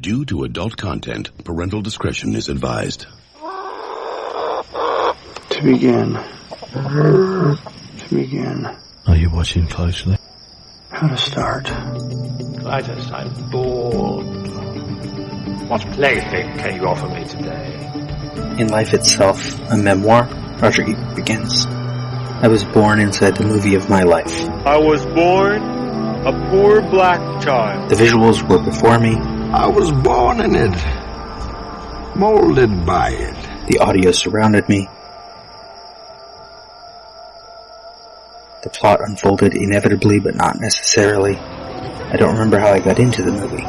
Due to adult content, parental discretion is advised. To begin. Are you watching closely? How to start. Clytus, I'm bored. What plaything can you offer me today? In Life Itself, a memoir, Roger Ebert begins. I was born inside the movie of my life. I was born a poor black child. The visuals were before me. I was born in it, molded by it. The audio surrounded me. The plot unfolded inevitably, but not necessarily. I don't remember how I got into the movie,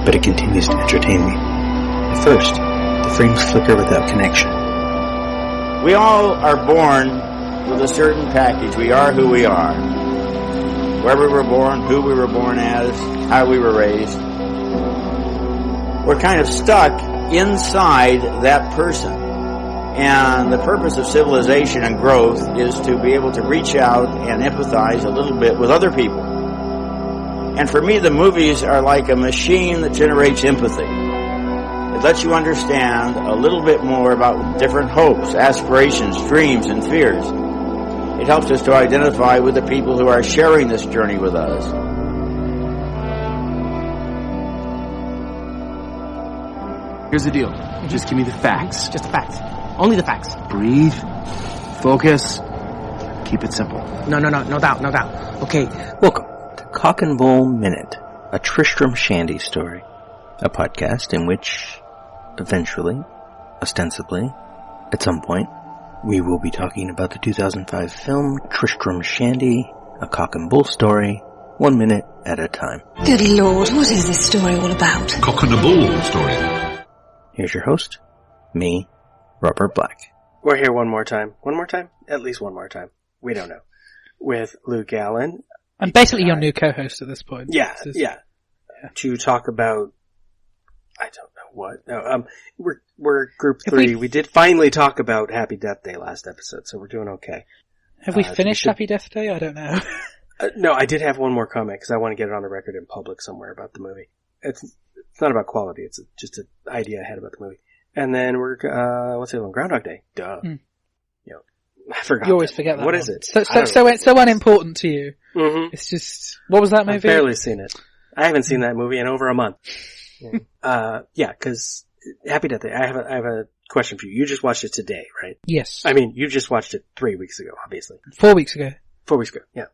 but it continues to entertain me. At first, the frames flicker without connection. We all are born with a certain package. We are who we are. Where we were born, who we were born as, how we were raised. We're kind of stuck inside that person. And the purpose of civilization and growth is to be able to reach out and empathize a little bit with other people. And for me, the movies are like a machine that generates empathy. It lets you understand a little bit more about different hopes, aspirations, dreams, and fears. It helps us to identify with the people who are sharing this journey with us. Here's the deal. Just give me the facts. Just the facts. Only the facts. Breathe. Focus. Keep it simple. No doubt. Okay. Welcome to Cock and Bull Minute, a Tristram Shandy story. A podcast in which, eventually, ostensibly, at some point, we will be talking about the 2005 film Tristram Shandy, a cock and bull story, 1 minute at a time. Good Lord, what is this story all about? Cock and a bull story. Here's your host, me, Robert Black. We're here one more time. One more time? At least one more time. We don't know. With Luke Allen. I'm basically your new co-host at this point. Yeah. To talk about, I don't know what. No, we're group 3. We did finally talk about Happy Death Day last episode, so we're doing okay. Have we finished Happy Death Day? I don't know. No, I did have one more comment because I want to get it on the record in public somewhere about the movie. It's not about quality. It's just an idea I had about the movie. And then we're, what's the other one? Groundhog Day. Duh. You know, I forgot. You always forget that. What one. is it? So unimportant to you. Mm-hmm. It's just, what was that movie? I've barely seen it. I haven't seen that movie in over a month. Cause Happy Death Day. I have a question for you. You just watched it today, right? Yes. I mean, you just watched it 3 weeks ago, obviously. 4 weeks ago. 4 weeks ago, yeah.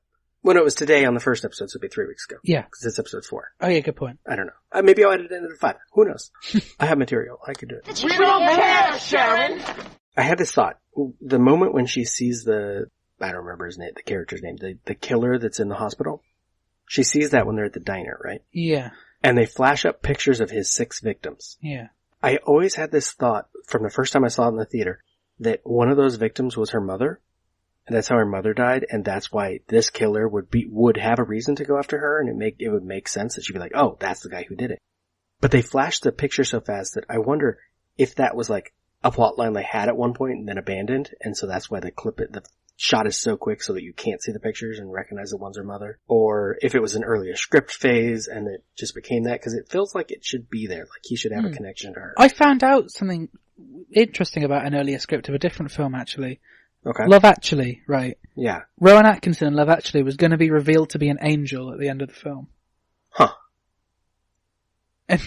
When it was today on the first episode, so it'd be 3 weeks ago. Yeah. Because it's episode 4. Oh yeah, good point. I don't know. Maybe I'll edit it into 5. Who knows? I have material. I could do it. We don't care, Sharon! I had this thought. The moment when she sees I don't remember his name, the character's name, the killer that's in the hospital. She sees that when they're at the diner, right? Yeah. And they flash up pictures of his 6 victims. Yeah. I always had this thought from the first time I saw it in the theater that one of those victims was her mother. And that's how her mother died, and that's why this killer would have a reason to go after her, and it would make sense that she'd be like, oh, that's the guy who did it. But they flashed the picture so fast that I wonder if that was like a plot line they had at one point and then abandoned, and so that's why the shot is so quick so that you can't see the pictures and recognize that one's her mother. Or if it was an earlier script phase and it just became that, because it feels like it should be there, like he should have a connection to her. I found out something interesting about an earlier script of a different film, actually. Okay. Love Actually, right. Yeah. Rowan Atkinson in Love Actually was going to be revealed to be an angel at the end of the film. Huh. And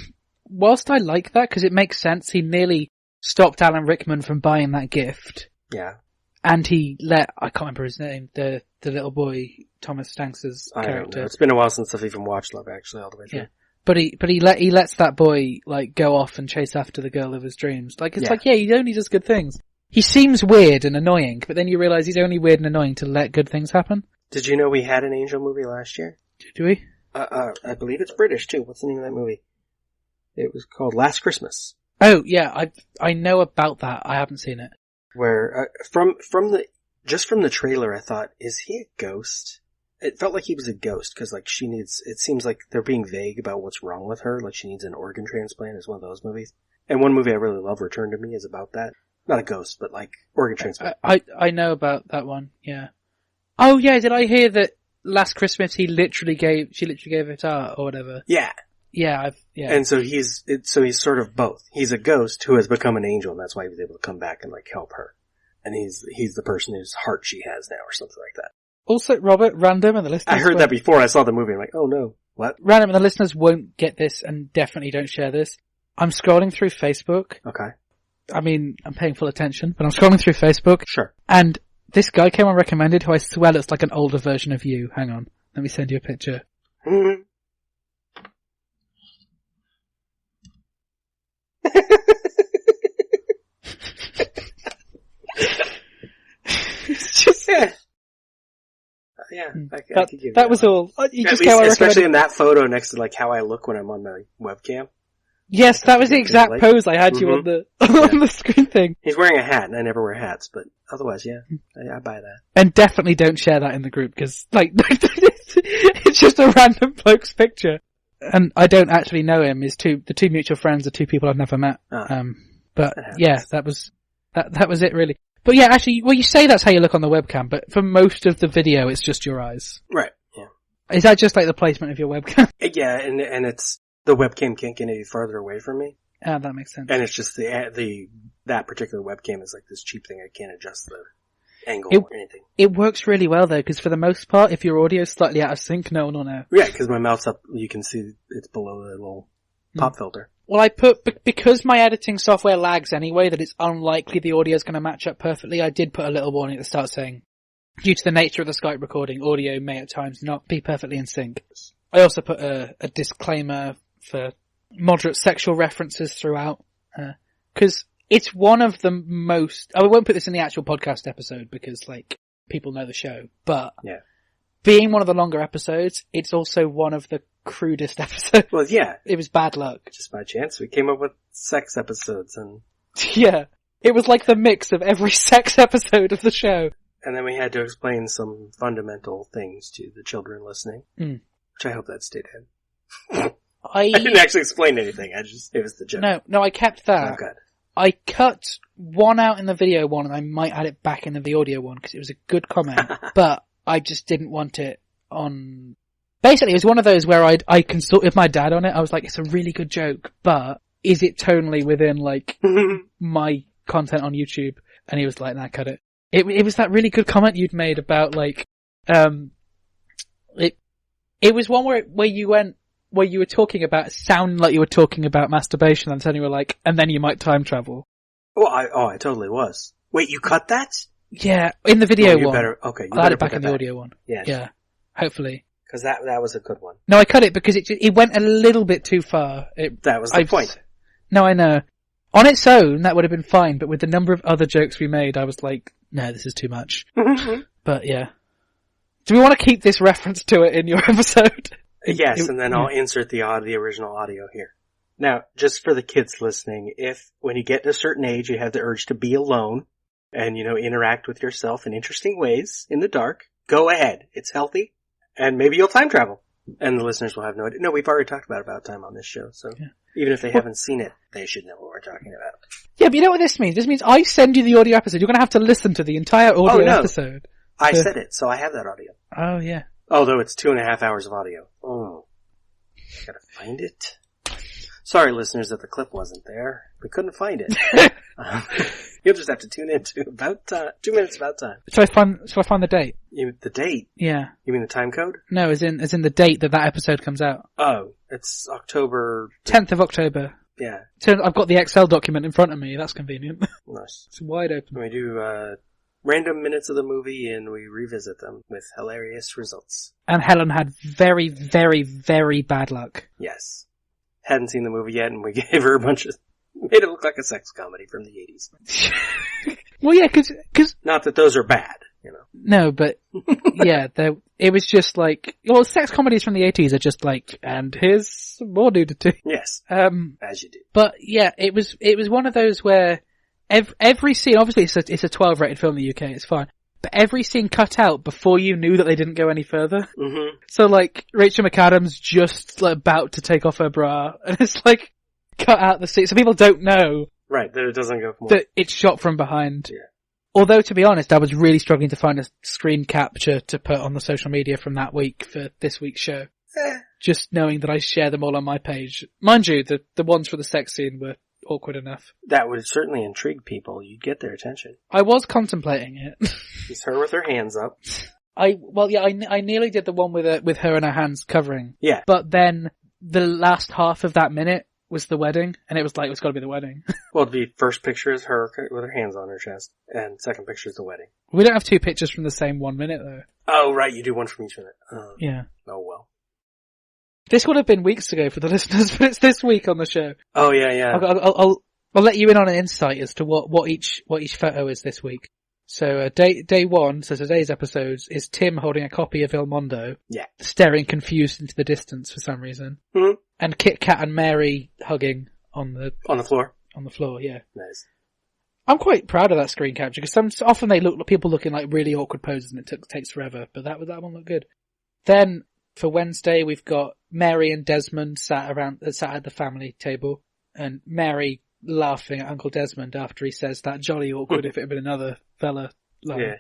whilst I like that, because it makes sense, he nearly stopped Alan Rickman from buying that gift. Yeah. And he I can't remember his name, the little boy, Thomas Hanks's character. I don't know. It's been a while since I've even watched Love Actually all the way through. Yeah. But he lets that boy, like, go off and chase after the girl of his dreams. Like, it's he only does good things. He seems weird and annoying, but then you realise he's only weird and annoying to let good things happen. Did you know we had an Angel movie last year? Did we? I believe it's British too. What's the name of that movie? It was called Last Christmas. Oh, yeah, I know about that. I haven't seen it. Where, from the trailer I thought, is he a ghost? It felt like he was a ghost, cause like it seems like they're being vague about what's wrong with her, like she needs an organ transplant. It's one of those movies. And one movie I really love, Return to Me, is about that. Not a ghost, but like organ transplant. I know about that one, yeah. Oh yeah, did I hear that last Christmas she literally gave it out or whatever? Yeah. Yeah, And so he's sort of both. He's a ghost who has become an angel, and that's why he was able to come back and like help her. And he's the person whose heart she has now, or something like that. Also, Robert, random, and the listeners... I heard that before I saw the movie. I'm like, oh no, what? Random, and the listeners won't get this, and definitely don't share this. I'm scrolling through Facebook. Okay. I mean, I'm paying full attention, but I'm scrolling through Facebook. Sure. And this guy came on recommended, who I swear looks like an older version of you. Hang on. Let me send you a picture. Mm-hmm. It's just... Yeah, that was all. You just least, especially in that photo next to like how I look when I'm on my webcam. Yes, that was the exact pose I had you on the on the screen thing. He's wearing a hat, and I never wear hats, but otherwise, yeah, I buy that. And definitely don't share that in the group, because like it's just a random bloke's picture, and I don't actually know him. The two mutual friends are two people I've never met. But yeah, that was it really. But yeah, actually, well, you say that's how you look on the webcam, but for most of the video, it's just your eyes. Right. Yeah. Is that just like the placement of your webcam? Yeah, and it's the webcam can't get any farther away from me. Ah, that makes sense. And it's just that particular webcam is like this cheap thing. I can't adjust the angle or anything. It works really well though, because for the most part, if your audio is slightly out of sync, no one will know. Yeah, because my mouth's up, you can see it's below the little pop filter. Well, I because my editing software lags anyway, that it's unlikely the audio is going to match up perfectly, I did put a little warning at the start saying, due to the nature of the Skype recording, audio may at times not be perfectly in sync. I also put a disclaimer for moderate sexual references throughout, because it's one of the most... I won't put this in the actual podcast episode because, like, people know the show, but yeah. Being one of the longer episodes, it's also one of the crudest episodes. Well, yeah. It was bad luck. Just by chance. We came up with sex episodes and... Yeah. It was like the mix of every sex episode of the show. And then we had to explain some fundamental things to the children listening. Which I hope that stayed in. I didn't actually explain anything. It was the joke. No, I kept that. Oh, good. I cut one out in the video one and I might add it back in the audio one because it was a good comment. But I just didn't want it on... Basically, it was one of those where I consulted with my dad on it. I was like, it's a really good joke, but is it tonally within, like, my content on YouTube? And he was like, nah, cut it. It was that really good comment you'd made about, like, it was one where you were talking about, sound like you were talking about masturbation, and then you were like, and then you might time travel. Oh, I totally was. Wait, you cut that? Yeah, in the video one. I'll add it back in the audio one. Yes. Yeah, hopefully. Because that was a good one. No, I cut it because it went a little bit too far. That was the point. No, I know. On its own, that would have been fine, but with the number of other jokes we made, I was like, no, this is too much. But yeah. Do we want to keep this reference to it in your episode? Yes, and then I'll insert the original audio here. Now, just for the kids listening, if when you get to a certain age, you have the urge to be alone and, interact with yourself in interesting ways in the dark, go ahead. It's healthy, and maybe you'll time travel. And the listeners will have no idea. No, we've already talked about time on this show, so even if they haven't seen it, they should know what we're talking about. Yeah, but you know what this means? This means I send you the audio episode. You're going to have to listen to the entire audio episode. I said it, so I have that audio. Oh, yeah. Although it's 2.5 hours of audio. Oh. Gotta find it. Sorry, listeners, that the clip wasn't there. We couldn't find it. You'll just have to tune in to about 2 minutes about time. So I find the date. The date? Yeah. You mean the time code? No, as in the date that episode comes out. Oh, it's October 10th of October. Yeah. So I've got the Excel document in front of me. That's convenient. Nice. It's wide open. We do random minutes of the movie and we revisit them with hilarious results. And Helen had very, very, very bad luck. Yes. Hadn't seen the movie yet and we gave her made it look like a sex comedy from the 80s. Well, yeah, cause... Not that those are bad, No, but, yeah, it was just like, well, sex comedies from the 80s are just like, and here's some more nudity. Yes. As you do. But, yeah, it was one of those where every scene, obviously it's a 12 rated film in the UK, it's fine. But every scene cut out before you knew that they didn't go any further. Mm-hmm. So, like, Rachel McAdams just, like, about to take off her bra, and it's like, cut out the scene, so people don't know. Right, that it doesn't go for more. That it's shot from behind. Yeah. Although, to be honest, I was really struggling to find a screen capture to put on the social media from that week for this week's show. just knowing that I share them all on my page. Mind you, the ones for the sex scene were awkward enough. That would certainly intrigue people. You'd get their attention. I was contemplating it. It's her with her hands up. I nearly did the one with her and her hands covering. Yeah. But then the last half of that minute was the wedding, and it was like, it's gotta be the wedding. Well, the first picture is her with her hands on her chest, and second picture is the wedding. We don't have two pictures from the same 1 minute, though. Oh, right, you do one from each minute. Yeah. Oh, well. This would have been weeks ago for the listeners, but it's this week on the show. Oh, yeah. I'll let you in on an insight as to what each photo is this week. So day one, so today's episode is Tim holding a copy of Il Mondo. Yeah. Staring confused into the distance for some reason. Mm-hmm. And Kit Kat and Mary hugging on the floor. On the floor, yeah. Nice. I'm quite proud of that screen capture because often people look in like really awkward poses and it takes forever, but that one looked good. Then for Wednesday we've got Mary and Desmond sat at the family table, and Mary laughing at Uncle Desmond after he says that jolly awkward if it had been another fella line. Yeah.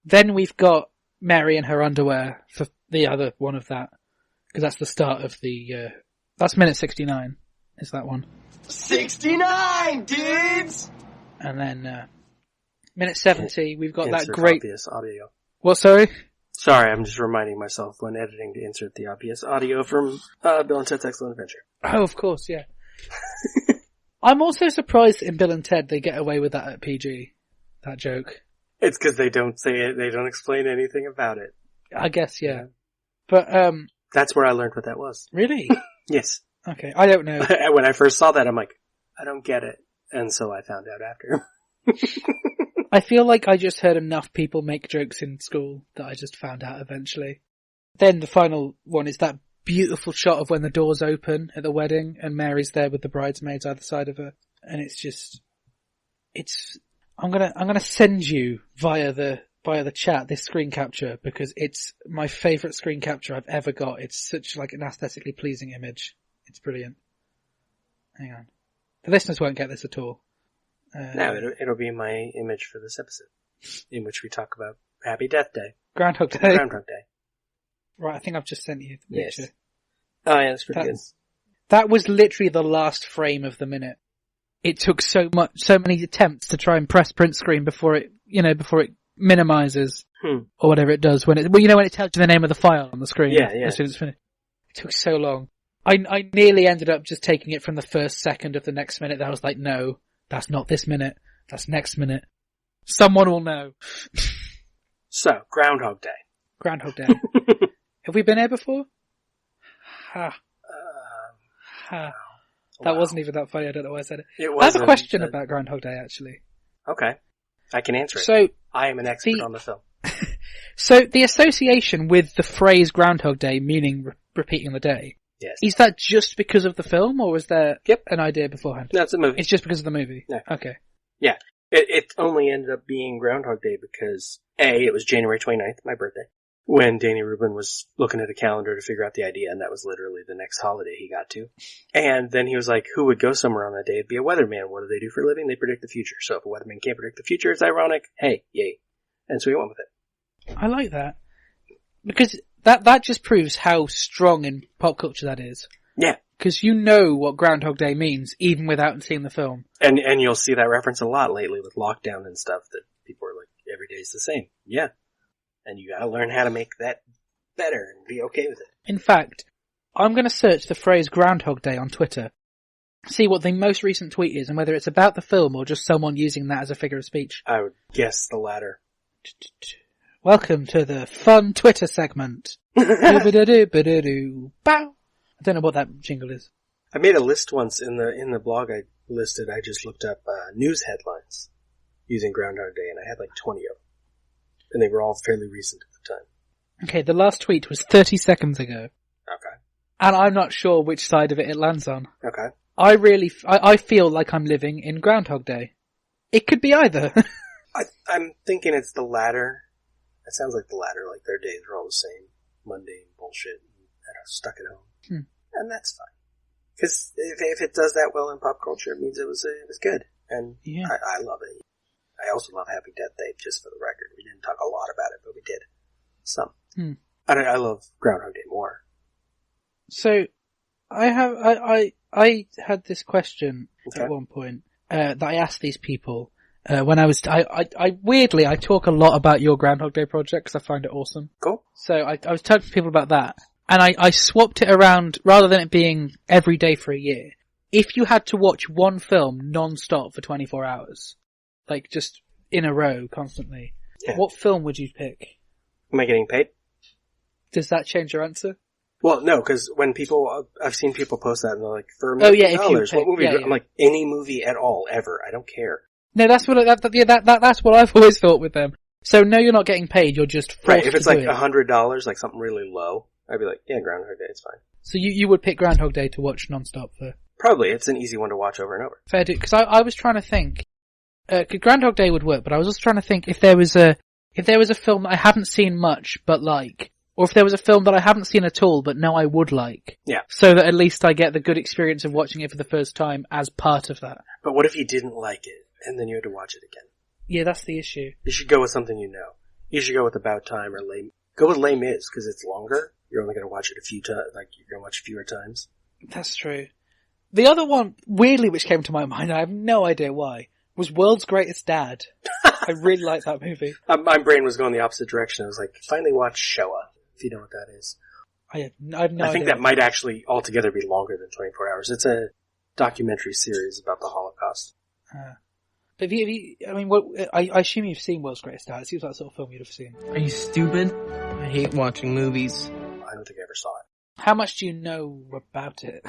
Then we've got Mary in her underwear for the other one of that, because that's the start of the, that's minute 69, is that one. 69, dudes! And then, minute 70, we've got Insert that great... obvious audio. What, sorry? Sorry, I'm just reminding myself when editing to insert the obvious audio from Bill and Ted's Excellent Adventure. Oh, of course, yeah. I'm also surprised in Bill and Ted they get away with that at PG, that joke. It's because they don't say it, they don't explain anything about it. I guess, yeah. But, that's where I learned what that was. Really? Yes. Okay, I don't know. When I first saw that, I'm like, I don't get it. And so I found out after. I feel like I just heard enough people make jokes in school that I just found out eventually. Then the final one is that beautiful shot of when the doors open at the wedding and Mary's there with the bridesmaids either side of her. And I'm gonna send you via the chat this screen capture because it's my favourite screen capture I've ever got. It's such like an aesthetically pleasing image. It's brilliant. Hang on. The listeners won't get this at all. No, it'll be my image for this episode, in which we talk about Happy Death Day. Groundhog Day. Groundhog Day. Right, I think I've just sent you the picture. Yes. Oh yeah, that's pretty good. That was literally the last frame of the minute. It took so many attempts to try and press print screen before it minimizes or whatever it does when it tells you the name of the file on the screen. Yeah. As soon as it's finished. It took so long. I nearly ended up just taking it from the first second of the next minute. That I was like, no, that's not this minute. That's next minute. Someone will know. So, Groundhog Day. Groundhog Day. Have we been here before? Ha. Ha. That wasn't even that funny. I don't know why I said it. I have a question about Groundhog Day, actually. Okay. I can answer it. So, I am an expert on the film. So, the association with the phrase Groundhog Day, meaning repeating the day, yes. Is that just because of the film, or was there an idea beforehand? No, it's a movie. It's just because of the movie? No. Okay. Yeah. It only ended up being Groundhog Day because, it was January 29th, my birthday, when Danny Rubin was looking at a calendar to figure out the idea, and that was literally the next holiday he got to. And then he was like, who would go somewhere on that day? It'd be a weatherman. What do they do for a living? They predict the future. So if a weatherman can't predict the future, it's ironic. Hey, yay. And so we went with it. I like that. Because that just proves how strong in pop culture that is. Yeah. Because you know what Groundhog Day means, even without seeing the film. And you'll see that reference a lot lately with lockdown and stuff, that people are like, every day's the same. Yeah. And you gotta learn how to make that better and be okay with it. In fact, I'm gonna search the phrase Groundhog Day on Twitter, see what the most recent tweet is, and whether it's about the film or just someone using that as a figure of speech. I would guess the latter. Welcome to the fun Twitter segment. Bow. I don't know what that jingle is. I made a list once in the blog I listed. I just looked up news headlines using Groundhog Day, and I had like 20 of them. And they were all fairly recent at the time. Okay, the last tweet was 30 seconds ago. Okay. And I'm not sure which side of it lands on. Okay. I feel like I'm living in Groundhog Day. It could be either. I'm thinking it's the latter. It sounds like the latter, like their days are all the same. Mundane bullshit and stuck at home. And that's fine. Because if it does that well in pop culture, it means it was good. And yeah. I love it. I also love Happy Death Day, just for the record. We didn't talk a lot about it, but we did. Some. I love Groundhog Day more. So, I had this question at one point, that I asked these people, when I weirdly, I talk a lot about your Groundhog Day project because I find it awesome. Cool. So I was talking to people about that, and I swapped it around, rather than it being every day for a year. If you had to watch one film non-stop for 24 hours, like just in a row constantly, what film would you pick? Am I getting paid? Does that change your answer? Well, no, because when I've seen people post that and they're like, for $1 million, if you what movie? I'm like, any movie at all, ever. I don't care. No, that's what that's what I've always thought with them. So no, you're not getting paid. You're just forced right. If it's to like do it. $100, like something really low, I'd be like, yeah, Groundhog Day, it's fine. So you would pick Groundhog Day to watch non-stop for? Probably. It's an easy one to watch over and over. Fair do, because I was trying to think. Groundhog Day would work, but I was also trying to think if there was a film that I haven't seen much but like. Or if there was a film that I haven't seen at all, but know I would like. Yeah. So that at least I get the good experience of watching it for the first time as part of that. But what if you didn't like it, and then you had to watch it again? Yeah, that's the issue. You should go with something you know. You should go with About Time or Lame. Go with Les Mis, because it's longer. You're only going to watch it a few times, like you're going to watch fewer times. That's true. The other one, weirdly, which came to my mind, I have no idea why, was World's Greatest Dad. I really like that movie. My brain was going the opposite direction. I was like, finally watch Shoah. If you know what that is. I have no idea. I think that might actually altogether be longer than 24 hours. It's a documentary series about the Holocaust. But I assume you've seen World's Greatest Dad. It seems like the sort of film you'd have seen. Are you stupid? I hate watching movies. I don't think I ever saw it. How much do you know about it?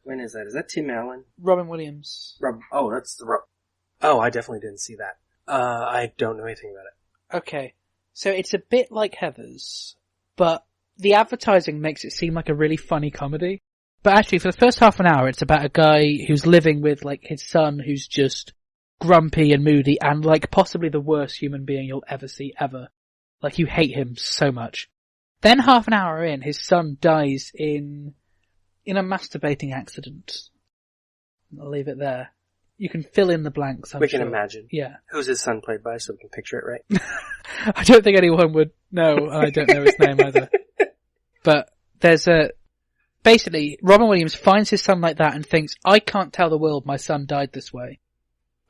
When is that? Is that Tim Allen? Robin Williams. I definitely didn't see that. I don't know anything about it. Okay. So it's a bit like Heathers, but the advertising makes it seem like a really funny comedy. But actually, for the first half an hour, it's about a guy who's living with, like, his son who's just grumpy and moody and, like, possibly the worst human being you'll ever see, ever. Like, you hate him so much. Then half an hour in, his son dies in a masturbating accident. I'll leave it there. You can fill in the blanks, I'm We sure. can imagine. Yeah. Who's his son played by, so we can picture it right? I don't think anyone would know, and I don't know his name either. But there's basically, Robin Williams finds his son like that and thinks, I can't tell the world my son died this way.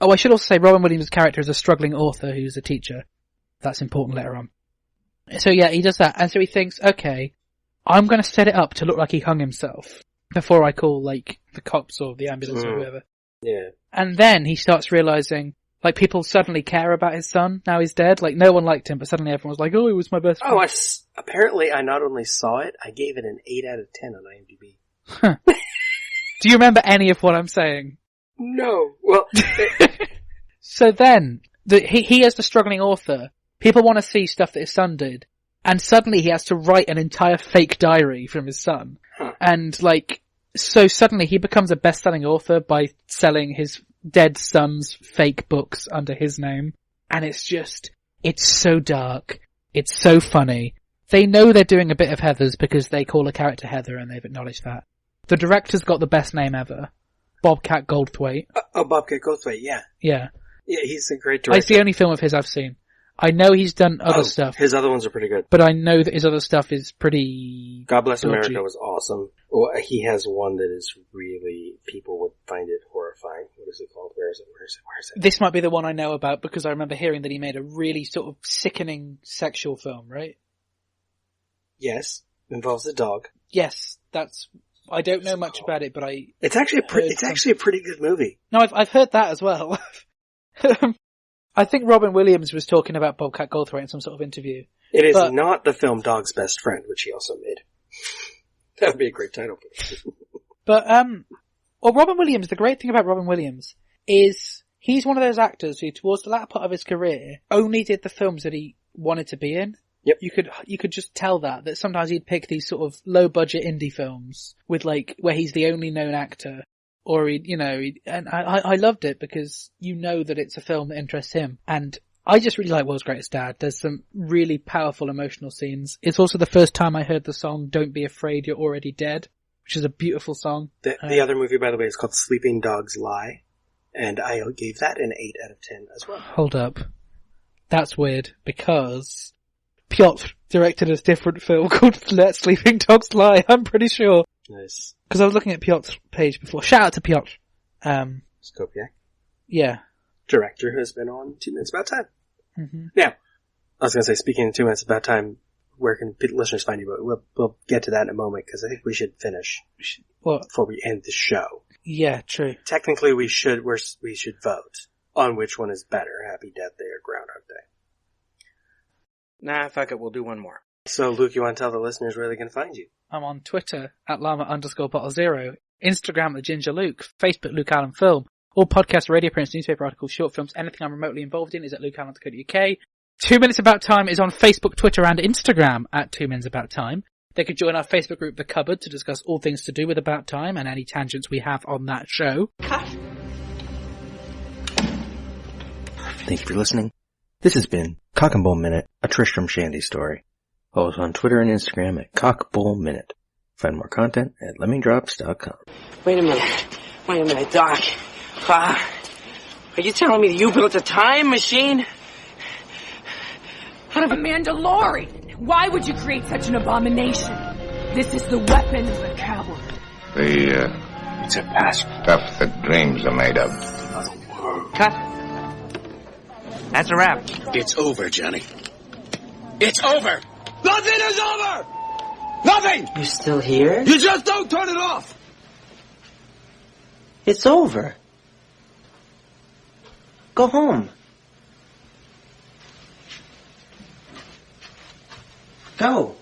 Oh, I should also say Robin Williams' character is a struggling author who's a teacher. That's important later on. So yeah, he does that, and so he thinks, okay, I'm gonna set it up to look like he hung himself before I call, like, the cops or the ambulance or whoever. Yeah. And then he starts realizing, like, people suddenly care about his son, now he's dead. Like, no one liked him, but suddenly everyone was like, oh, he was my best friend. Apparently I not only saw it, I gave it an 8 out of 10 on IMDb. Huh. Do you remember any of what I'm saying? No. Well, so then, he as the struggling author, people want to see stuff that his son did, and suddenly he has to write an entire fake diary from his son. Huh. And, like, so suddenly he becomes a best-selling author by selling his dead son's fake books under his name. And it's so dark. It's so funny. They know they're doing a bit of Heathers because they call a character Heather and they've acknowledged that. The director's got the best name ever. Bobcat Goldthwait. Bobcat Goldthwait, yeah. Yeah. Yeah, he's a great director. It's the only film of his I've seen. I know he's done other stuff. His other ones are pretty good. But I know that his other stuff is pretty... God Bless dodgy. America was awesome. Well, he has one that is really, people would find it horrifying. What is it called? Where is it? This might be the one I know about because I remember hearing that he made a really sort of sickening sexual film, right? Yes. Involves a dog. Yes, I don't know much about it, but It's actually a pretty good movie. No, I've heard that as well. I think Robin Williams was talking about Bobcat Goldthwait in some sort of interview. It is not the film Dog's Best Friend, which he also made. That would be a great title. But, Robin Williams, the great thing about Robin Williams is he's one of those actors who, towards the latter part of his career, only did the films that he wanted to be in. Yep. You could just tell that sometimes he'd pick these sort of low budget indie films with like, where he's the only known actor. Or and I loved it because you know that it's a film that interests him. And I just really like World's Greatest Dad. There's some really powerful emotional scenes. It's also the first time I heard the song Don't Be Afraid You're Already Dead, which is a beautiful song. The other movie, by the way, is called Sleeping Dogs Lie. And I gave that an 8 out of 10 as well. Hold up. That's weird because Piotr directed a different film called Let Sleeping Dogs Lie, I'm pretty sure. Nice. Because I was looking at Piotr's page before. Shout out to Piotr. Skopiak. Yeah. Director who has been on 2 Minutes About Time. Mm-hmm. Now, I was going to say, speaking of 2 Minutes About Time, where can listeners find you? But we'll get to that in a moment, because I think we should finish before we end the show. Yeah, true. Technically, we should vote on which one is better, Happy Death Day or Groundhog Day. Nah, fuck it, we'll do one more. So, Luke, you want to tell the listeners where they can find you? I'm on Twitter at llama_bottle0, Instagram at Ginger Luke, Facebook Luke Allen Film, all podcasts, radio appearances, newspaper articles, short films, anything I'm remotely involved in is at lukeallen.co.uk. 2 Minutes About Time is on Facebook, Twitter and Instagram at 2 Minutes About Time. They can join our Facebook group, The Cupboard, to discuss all things to do with About Time and any tangents we have on that show. Thank you for listening. This has been Cock and Bull Minute, a Tristram Shandy story. Follow us on Twitter and Instagram at CockBullMinute. Find more content at lemmingdrops.com. Wait a minute, Doc. Are you telling me that you built a time machine? Out of a Mandalorian. Why would you create such an abomination? This is the weapon of the coward. It's a past stuff that dreams are made of. Cut. That's a wrap. It's over, Johnny. It's over. Nothing is over. Nothing. You still here? You just don't turn it off. It's over. Go home. Go.